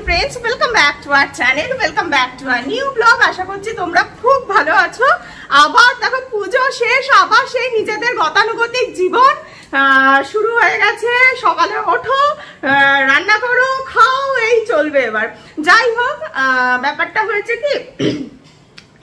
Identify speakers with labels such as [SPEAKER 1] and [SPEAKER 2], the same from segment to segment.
[SPEAKER 1] Friends welcome back to our channel welcome back to our new blog. আশা করছি তোমরা খুব ভালো আছো। আবার দেখো পুজো শেষ, আবার সেই নিজেদের গতানুগতিক জীবন শুরু হয়ে গেছে। সকালে ওঠো, রান্না করো, খাও, এই চলবে। এবার যাই হোক, ব্যাপারটা হয়েছে কি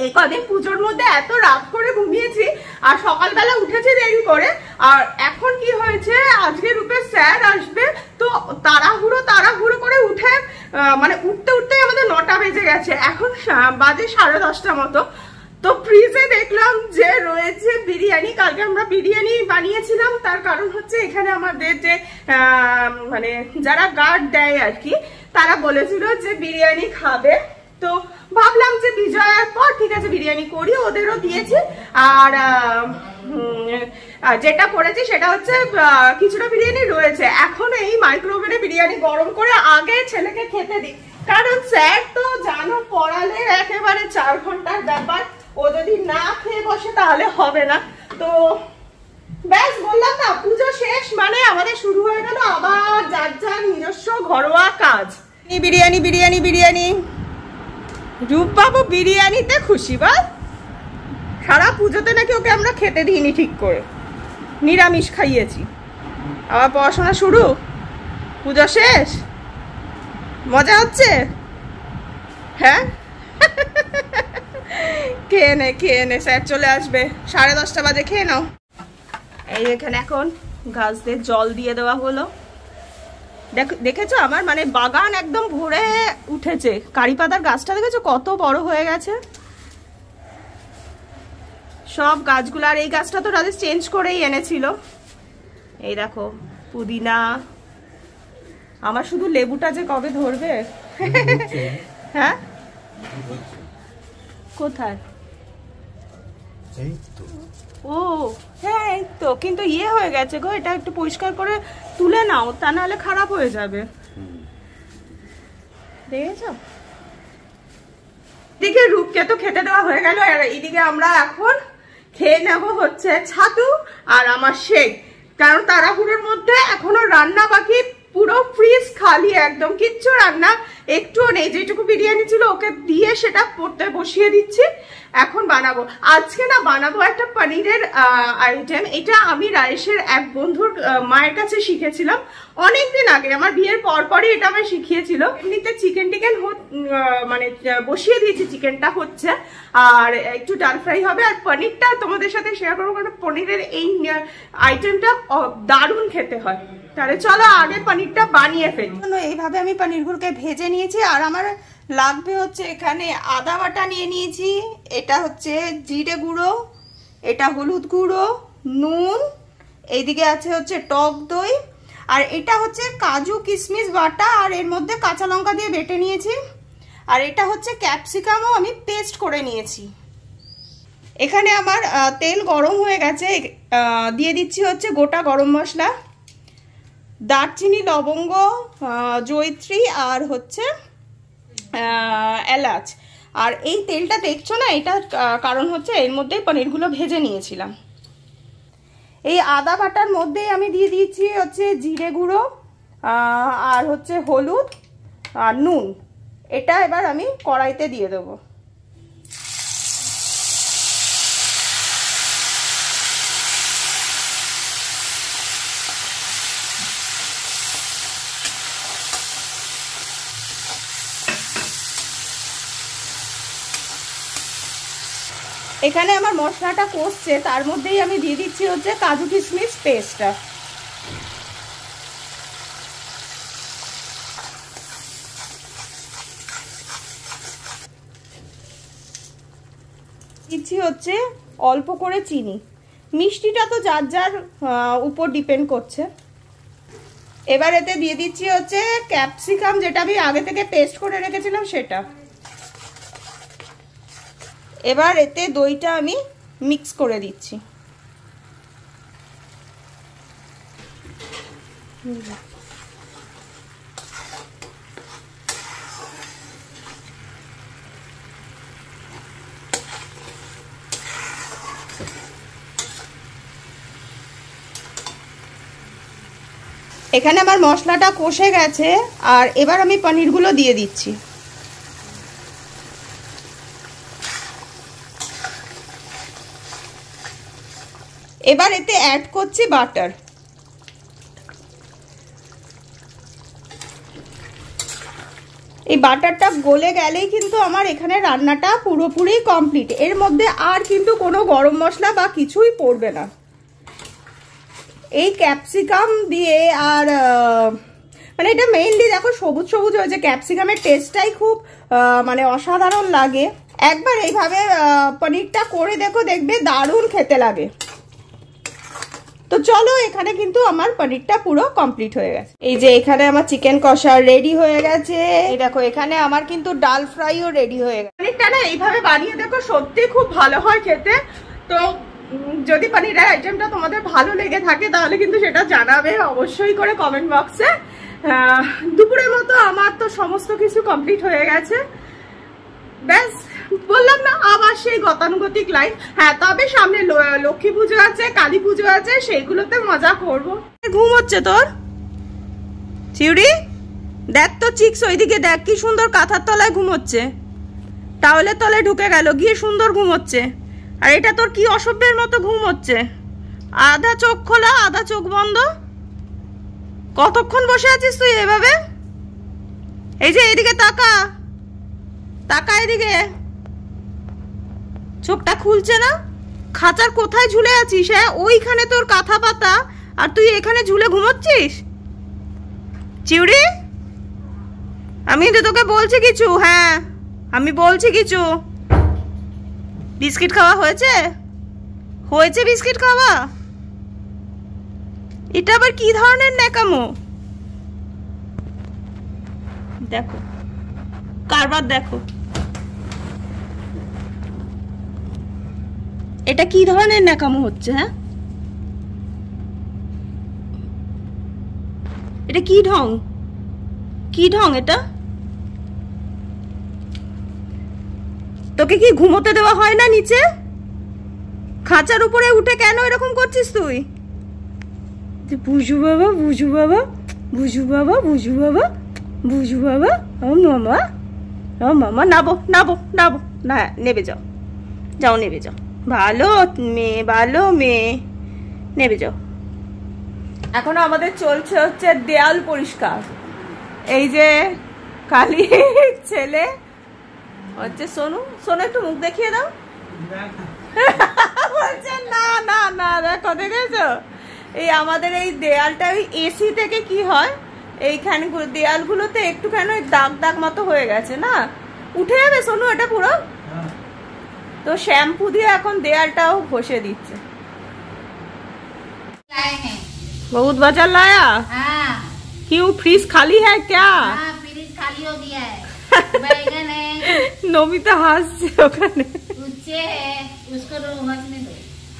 [SPEAKER 1] এই কদিন পুজোর মধ্যে এত রাত করে ঘুমিয়েছি আর সকালবেলা উঠেছি দেরি করে। আর এখন কি হয়েছে, আজকে রূপে স্যার আসবে, তো তাড়াহুড়ো করে উঠে মানে উঠতে উঠতে আমাদের 9টা বেজে গেছে। এখন বাজে 10:30 মতো। তো ফ্রিজে দেখলাম যে রয়েছে বিরিয়ানি। কালকে আমরা বিরিয়ানি বানিয়েছিলাম, তার কারণ হচ্ছে এখানে আমাদের যে মানে যারা গার্ড দেয় আর কি, তারা বলেছিল যে বিরিয়ানি খাবে। তো ভাবলাম যে বিজয়ার পর ঠিক আছে বিরিয়ানি করি, ওদেরও দিয়েছি। আর যেটা করেছি সেটা হচ্ছে কিছুটা বিরিয়ানি রয়েছে। এখন এই মাইক্রোওভেনে বিরিয়ানি গরম করে আগে ছেলেকে খেতে দিই, কারণ স্যার তো জানো পড়ালে একেবারে 4 ঘন্টার ব্যাপার, ও যদি না খেয়ে বসে তাহলে হবে না। তো ব্যাস বললাম না, পুজো শেষ মানে আমাদের শুরু হয়ে গেল আবার যার যার নিজস্ব ঘরোয়া কাজ। বিরিয়ানি বিরিয়ানি বিরিয়ানি, রূপবাবু বিরিয়ানিতে খুশি। বা সারা পুজোতে নাকি ওকে আমরা খেতে দিইনি ঠিক করে, নিরামিষ খাইয়েছি। আবার পড়াশোনা শুরু, পুজো শেষ, মজা হচ্ছে। হ্যাঁ খেয়ে নে স্যার চলে আসবে, 10:30 বাজে, খেয়ে নাও। এই এখানে এখন গাছদের জল দিয়ে দেওয়া হলো। দেখেছো আমার মানে বাগান একদম ভরে উঠেছে। কারি পাতার গাছটা দেখেছো কত বড় হয়ে গেছে সব গাছগুলো। আর এই গাছটা তো রাজেশ চেঞ্জ করেই এনেছিল। এই দেখো পুদিনা। আমার শুধু লেবুটা যে কবে ধরবে। হ্যাঁ কোথায়? ও হ্যাঁ এই তো, কিন্তু ইয়ে হয়ে গেছে গো, এটা একটু পরিষ্কার করে তুলে নাও, তা নাহলে খারাপ হয়ে যাবে। দেখেছো, এদিকে রূপকে তো খেতে দেওয়া হয়ে গেল, আর এদিকে আমরা এখন খেয়ে নেব হচ্ছে ছাতু আর আমার শেক। কারণ তাড়াহুড়োর মধ্যে এখনো রান্না বাকি, পুরো ফ্রিজ খালি একদম, কিচ্ছু রান্না একটুও নেই। যেটুকু বিরিয়ানি ছিল ওকে দিয়ে সেটা পড়তে বসিয়ে দিচ্ছি, এখন বানাবো। আজকে না বানাবো একটা পনিরের আইটেম। এটা আমি রায়েশের এক বন্ধুর মায়ের কাছে শিখেছিলাম অনেকদিন আগে, আমার বিয়ের পরপরই এটা আমায় শিখিয়েছিল। এমনিতে চিকেন মানে বসিয়ে দিয়েছি, চিকেনটা হচ্ছে, আর একটু ডাল ফ্রাই হবে। আর পনিরটা তোমাদের সাথে শেয়ার করবো, কারণ পনিরের এই আইটেমটা দারুণ খেতে হয়। তাহলে চলো আগে পনিরটা বানিয়ে ফেলি। এইভাবে আমি পনিরগুলোকে ভেজে নিয়েছি। আর আমার লাগবে হচ্ছে এখানে আদা বাটা নিয়ে নিয়েছি, এটা হচ্ছে জিরে গুঁড়ো, এটা হলুদ গুঁড়ো, নুন, এইদিকে আছে হচ্ছে টক দই, আর এটা হচ্ছে কাজু কিশমিশ বাটা, আর এর মধ্যে কাঁচা লঙ্কা দিয়ে বেটে নিয়েছি। আর এটা হচ্ছে ক্যাপসিকামও আমি পেস্ট করে নিয়েছি। এখানে আমার তেল গরম হয়ে গেছে, দিয়ে দিচ্ছি হচ্ছে গোটা গরম মশলা, দারচিনি, লবঙ্গ, জয়িত্রী আর হচ্ছে এলাচ। আর এই তেলটা দেখছো না, এটা কারণ হচ্ছে এর মধ্যেই পনিরগুলো ভেজে নিয়েছিলাম। এই আদা বাটার মধ্যেই আমি দিয়ে দিয়েছি হচ্ছে জিরে গুঁড়ো আর হচ্ছে হলুদ আর নুন। এটা এবার আমি কড়াইতে দিয়ে দেবো। এখানে আমার মশলাটা কষছে, তার মধ্যেই আমি দিয়ে দিচ্ছি হচ্ছে কাজু কিশমিশ পেস্টটা। দিচ্ছি হচ্ছে অল্প করে চিনি, মিষ্টিটা তো যার যার উপর ডিপেন্ড করছে। এবার এতে দিয়ে দিচ্ছি হচ্ছে ক্যাপসিকাম, যেটা আমি আগে থেকে পেস্ট করে রেখেছিলাম সেটা। এবার এতে দইটা আমি মিক্স করে দিচ্ছি। এখানে আমার মশলাটা কষে গেছে আর এবার আমি পনিরগুলো দিয়ে দিচ্ছি। এবার এতে অ্যাড করছি বাটার। এই বাটারটা গলে গেলেই কিন্তু আমার এখানে রান্নাটা পুরোপুরি কমপ্লিট। এর মধ্যে আর কিন্তু কোনো গরম মশলা বা কিছুই পড়বে না। এই ক্যাপসিকাম দিয়ে আর মানে এটা মেইনলি দেখো সবুজ সবুজ হয়েছে, ক্যাপসিকামের টেস্টটাই খুব মানে অসাধারণ লাগে। একবার এইভাবে পনিরটা করে দেখো, দেখবে দারুণ খেতে লাগে। তো চলো, এখানে কিন্তু আমার পনিরটা পুরো কমপ্লিট হয়ে গেছে। এই যে এখানে আমার চিকেন কষা রেডি হয়ে গেছে। এই দেখো এখানে আমার কিন্তু ডাল ফ্রাইও রেডি হয়ে গেছে। পনিরটা না এইভাবে বানিয়ে দেখো, সত্যি খুব ভালো হয় খেতে। তো যদি পনিরের আইটেমটা তোমাদের ভালো লেগে থাকে তাহলে কিন্তু সেটা জানাবে অবশ্যই করে কমেন্ট বক্সে। দুপুরের মতো আমার তো সমস্ত কিছু কমপ্লিট হয়ে গেছে। ব্যাস, বললাম না আবার সেই গতানুগতিক লাইফ। হ্যাঁ, তবে সামনে লক্ষ্মী পুজো আছে, কালী পুজো আছে, সেইগুলোতে মজা করব। ঘুম হচ্ছে তোর চিউড়ি? দেখ তো চিক্স ওইদিকে দেখ, কি সুন্দর কাঁথার তলায় ঘুমোচ্ছে, টাওয়ালের তলায় ঢুকে গেল, গিয়ে সুন্দর ঘুমোচ্ছে। আর এটা তোর কি অসভ্যের মতো ঘুম হচ্ছে, আধা চোখ খোলা আধা চোখ বন্ধ। কতক্ষণ বসে আছিস তুই এভাবে? এই যে এদিকে তাকা, তাকা এদিকে। চোখটা খুলছে না? খাঁচার কোথায় ঝুলে আছিস? হ্যাঁ, ওইখানে তোর কাঁথা পাতা আর তুই এখানে ঝুলে ঘুমোচ্ছিস। চিউড়ি, আমি তো তোকে বলছি কিছু। হ্যাঁ, আমি বলছি কিছু। বিস্কিট খাওয়া হয়েছে? হয়েছে বিস্কিট খাওয়া? এটা আবার কি ধরনের ন্যাকামো? দেখো কারবার, দেখো এটা কি ধরনের ন্যাকামো হচ্ছে। হ্যাঁ, এটা কি ঢং, কি ঢং এটা? তোকে কি ঘুমোতে দেওয়া হয় না নিচে? খাঁচার উপরে উঠে কেন এরকম করছিস তুই? বুঝু বাবা, বুঝু বাবা, বুঝু বাবা, বুঝু বাবা, বুঝু বাবা। ও মামা, ও মামা, নাবো নাবো নাবো না, নেবে যাও, যাও নেবে যাও। ভালো মেয়ে, ভালো মেয়ে, নেবে যাও। এখনো আমাদের চলছে হচ্ছে দেয়াল পরিষ্কার। এই যে কালী ছেলে হচ্ছে সোনু, সোনু একটু মুখ দেখিয়ে দাও। বলছে না না না, দেখো দেখেছো এই আমাদের এই দেয়ালটা ওই এসি থেকে কি হয়, এইখানে দেয়ালগুলোতে একটুখানি দাগ দাগ মতো হয়ে গেছে না, উঠে যাবে সোনু এটা পুরো। তো শ্যাম্পু দিয়ে এখন দেয়ালটাও ঘষে দিচ্ছে। बहुत बचा लाया?
[SPEAKER 2] हाँ।
[SPEAKER 1] क्यों, फ्रिज खाली है क्या?
[SPEAKER 2] हाँ, फ्रिज खाली हो गया है। बैगन है,
[SPEAKER 1] नोबिता हंस
[SPEAKER 2] उच्चे है, उसको हंसने दो,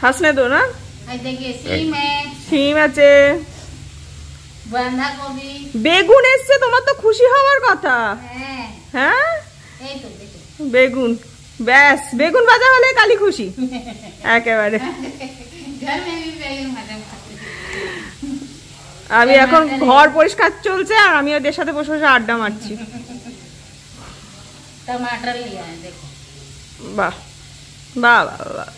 [SPEAKER 1] हंसने दो ना।
[SPEAKER 2] देखिए सीम है,
[SPEAKER 1] सीम আছে,
[SPEAKER 2] बंधा गोभी,
[SPEAKER 1] বেগুন এসছে, তোমার তো খুশি হওয়ার কথা।
[SPEAKER 2] है।
[SPEAKER 1] হ্যাঁ,
[SPEAKER 2] এই তো দেখো
[SPEAKER 1] বেগুন, ব্যাস বেগুন ভাজা হলে কালি খুশি একেবারে।
[SPEAKER 2] घर में भी बैगन भाजा खाते हैं।
[SPEAKER 1] আমি এখন ঘর পরিষ্কার চলছে আর আমি ওদের সাথে বসে বসে আড্ডা মারছি।
[SPEAKER 2] टमाटर लिया है देखो।
[SPEAKER 1] বাহ বাহ বাহ,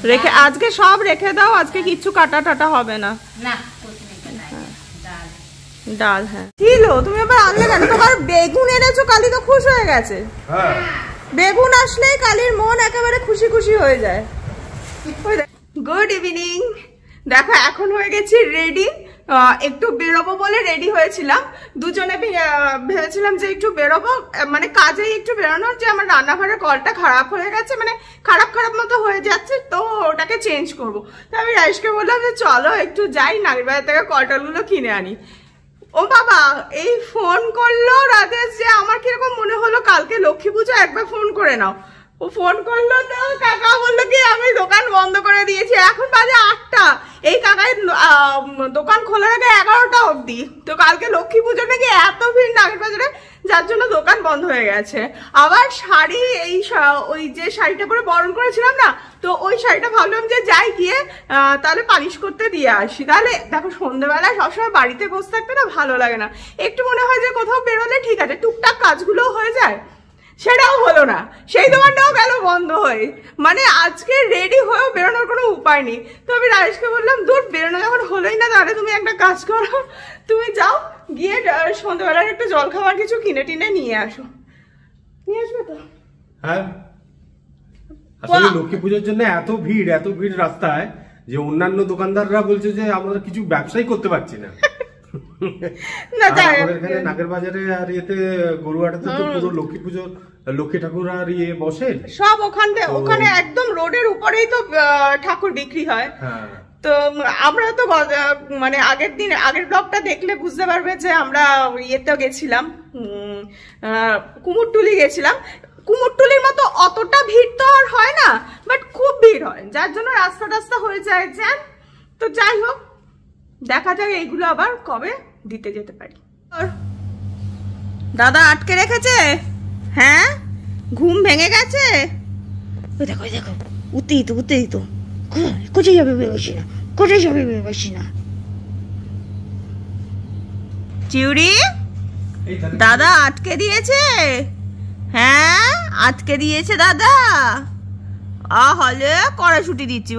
[SPEAKER 1] রেখে আজকে সব রেখে দাও, আজকে কিচ্ছু কাটা টাটা হবে না।
[SPEAKER 2] ना कुछ नहीं करना है, दाल
[SPEAKER 1] ডাল। হ্যাঁ ছিল, তুমি আবার আনলে কেন? তোমার বেগুন এনেছো, কালি তো খুশ হয়ে গেছে। বেগুন আসলেই কালির মন একেবারে খুশি খুশি হয়ে যায়। গুড ইভিনিং, দেখো এখন হয়ে গেছি রেডি। একটু বেরোবো বলে রেডি হয়েছিলাম, দুজনে ভেবেছিলাম যে একটু বেরোবো, মানে কাজেই একটু বেরোনোর, যে আমার রান্নাঘরের কলটা খারাপ হয়ে গেছে, মানে খারাপ খারাপ মতো হয়ে যাচ্ছে, তো ওটাকে চেঞ্জ করবো। তো আমি রাইসকে বললাম যে চলো একটু যাই, নাগের বাজার থেকে কলটলগুলো কিনে আনি। ও বাবা, এই ফোন করলো রাজেশ, যে আমার কিরকম মনে হলো কালকে লক্ষ্মী পুজো, একবার ফোন করে নাও। ও ফোন করলো, তো কাকা বললো কি আমি দোকান বন্ধ করে দিয়েছি, এখন বাজে 8টা। এই কাকাই দোকান খোলার আগে 11টা অবধি। তো কালকে লক্ষ্মী পুজো নাকি এত ভিড় নাগের বাজারে, যার জন্য দোকান বন্ধ হয়ে গেছে। আবার শাড়ি ওই যে শাড়িটা পরে বরণ করেছিলাম না, তো ওই শাড়িটা ভাবলাম যে যাই গিয়ে তাহলে পালিশ করতে দিয়ে আসি। তাহলে দেখো সন্ধ্যেবেলা সবসময় বাড়িতে বসে থাকতে না ভালো লাগে না, একটু মনে হয় যে কোথাও বেরোলে ঠিক আছে টুকটাক কাজগুলোও হয়ে যায়, সেটাও হলো না, সেই দোকানটাও গেল বন্ধ হয়ে। মানে আজকে রেডি হয়েও বেরোনোর কোনো উপায় নেই। তো আমি রাজেশকে বললাম দূর বেরোনো যখন হলোই না তাহলে তুমি একটা কাজ করো, তুমি যাও গিয়ে সন্ধ্যাবেলার একটু জল খাবার কিছু কিনে টিনে নিয়ে আসো। নিয়ে আসবে তো?
[SPEAKER 3] হ্যাঁ, আসলে লক্ষ্মী পুজোর জন্য এত ভিড় রাস্তায় যে অন্যান্য দোকানদাররা বলছে যে আমরা কিছু ব্যবসাই করতে পারছি না। এখানে নাগের বাজারে আর ইয়েতে গরুহাটাতে তো পুরো লক্ষ্মী পুজো লক্ষ্মী ঠাকুর আর ইয়ে বসে
[SPEAKER 1] সব ওখানে একদম রোডের উপরেই তো ঠাকুর বিক্রি হয়। তো আমরা তো মানে আগের ব্লগটা দেখলে বুঝতে পারবে যে আমরা ইয়েতে গেছিলাম, কুমোরটুলি গেছিলাম। কুমোরটুলির মতো অতটা ভিড় তো আর হয় না, বাট খুব ভিড় হয়, যার জন্য রাস্তা হয়ে যায় জ্যাম। তো যাই হোক দেখা যাক এইগুলো আবার কবে দিতে যেতে পারি। দাদা আটকে রেখেছে, হ্যাঁ ঘুম ভেঙে গেছে। ওই দেখো উঠতেই তো কোথায় যাবে বেরোছি না চিউড়ি, দাদা আটকে দিয়েছে, হ্যাঁ আটকে দিয়েছে দাদা। হলে কড়াইশুটি দিচ্ছি,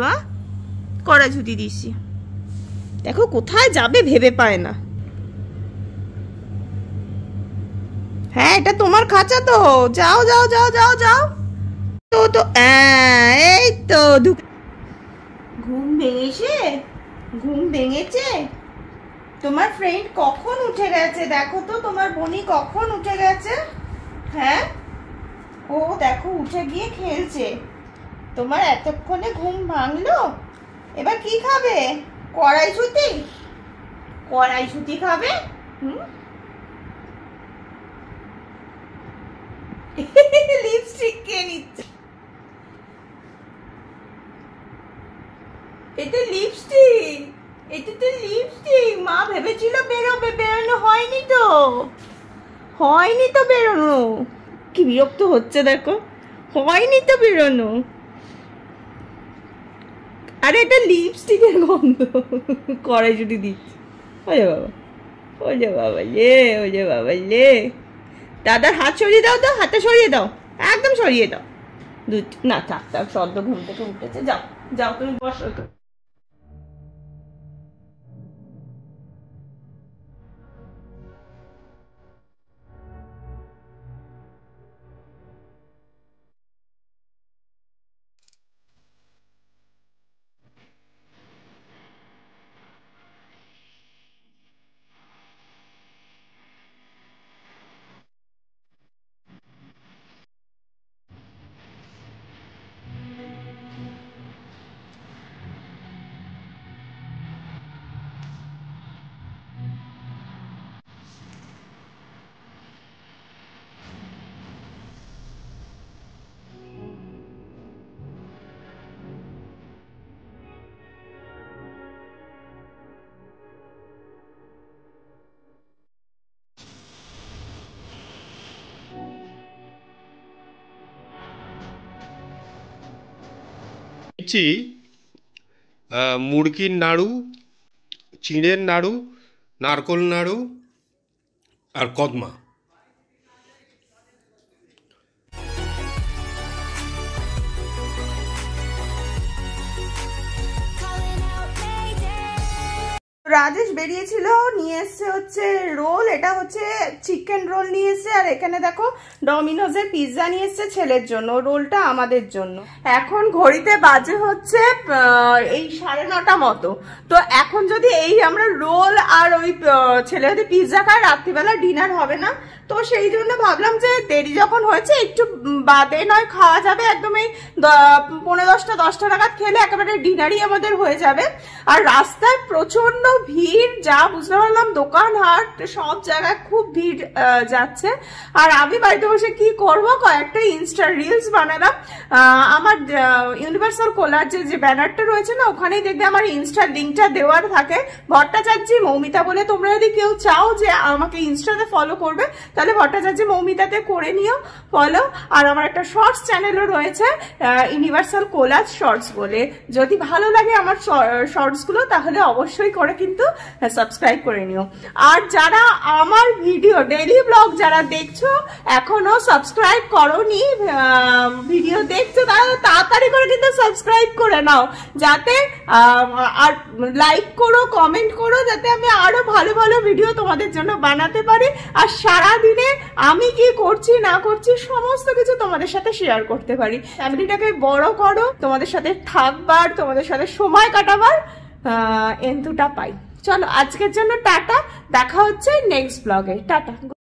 [SPEAKER 1] কড়াইশুটি দিচ্ছি। দেখো কোথায় যাবে ভেবে পায় না। হ্যাঁ এটা তোমার খাঁচা তো, যাও তো এই তো ঘুম ভেঙেছে। তোমার ফ্রেন্ড কখন উঠে গেছে দেখো তো, তোমার বোনি কখন উঠে গেছে। হ্যাঁ ও দেখো উঠে গিয়ে খেলছে, তোমার এতক্ষণে ঘুম ভাঙলো। এবার কি খাবে? কড়াইশুটি খাবে। লিপস্টিক কে নিচ্ছে? এটা লিপস্টিক মা ভেবেছিল বেরোবে, বেরোনো হয়নি তো বেরোনো। কি বিরক্ত হচ্ছে দেখো, হয়নি তো বেরোনো। আরে এটা লিপস্টিকের গন্ধ, কড়াইশুটি দিচ্ছে। ওরে বাবা লে, দাদার হাত সরিয়ে দাও তো, হাতটা সরিয়ে দাও, একদম সরিয়ে দাও। না থাক সদ্য ঘুম থেকে উঠেছে, যাও তুমি বসো তো।
[SPEAKER 3] মুরগির নাড়ু, চিড়ের নাড়ু, নারকোল নাড়ু আর কদমা।
[SPEAKER 1] রাজেশ বেরিয়েছিল, নিয়ে এসছে হচ্ছে রোল, এটা হচ্ছে চিকেন রোল নিয়ে এসছে। আর এখানে দেখো ডমিনোজের পিৎজা নিয়ে এসছে ছেলের জন্য, রোলটা আমাদের জন্য। এখন ঘড়িতে বাজে হচ্ছে এই 9:30 মতো। তো এখন যদি এই আমরা রোল আর ওই ছেলে যদি পিৎজা খায় রাত্রিবেলা ডিনার হবে না, তো সেই জন্য ভাবলাম যে দেরি যখন হয়েছে একটু বাদে নয় খাওয়া যাবে, একদম এই 10:45 নাগাদ খেলে একেবারে ডিনারই আমাদের হয়ে যাবে। আর রাস্তায় প্রচন্ড ভিড়, যা বুঝতে পারলাম দোকান হাট সব জায়গায় খুব ভিড় যাচ্ছে। আর আমি বাড়িতে বসে কি করব, কয়েকটা ইনস্টা রিলস বানালাম। আমার ইউনিভার্সাল কোলার যে ব্যানারটা রয়েছে না, ওখানেই দেখবে আমার ইনস্টার লিঙ্কটা দেওয়ার থাকে। ভট্টাচার্য মৌমিতা বলে তোমরা যদি কেউ চাও যে আমাকে ইনস্টাতে ফলো করবে, তাহলে ভট্টাচার্য মৌমিতাতে করে নিও ফলো। আর আমার একটা শর্টস চ্যানেলও রয়েছে, ইউনিভার্সাল কোলাজ শর্টস বলে। যদি ভালো লাগে আমার শর্টস গুলো তাহলে অবশ্যই করে কিন্তু সাবস্ক্রাইব করে নিও। আর যারা আমার ভিডিও ডেইলি ব্লগ যারা দেখছো এখনো সাবস্ক্রাইব করোনি, ভিডিও দেখছো তারা তাড়াতাড়ি করে কিন্তু সাবস্ক্রাইব করে নাও, যাতে আর লাইক করো, কমেন্ট করো, যাতে আমি আরো ভালো ভালো ভিডিও তোমাদের জন্য বানাতে পারি। আর সারা দিনে আমি কি করছি না করছি সমস্ত কিছু তোমাদের সাথে শেয়ার করতে পারি। ফ্যামিলিটাকে বড় করো, তোমাদের সাথে থাকবার, তোমাদের সাথে সময় কাটাবার এন্তুটা পাই। চলো আজকের জন্য টাটা, দেখা হচ্ছে নেক্সট ব্লগে। টাটা।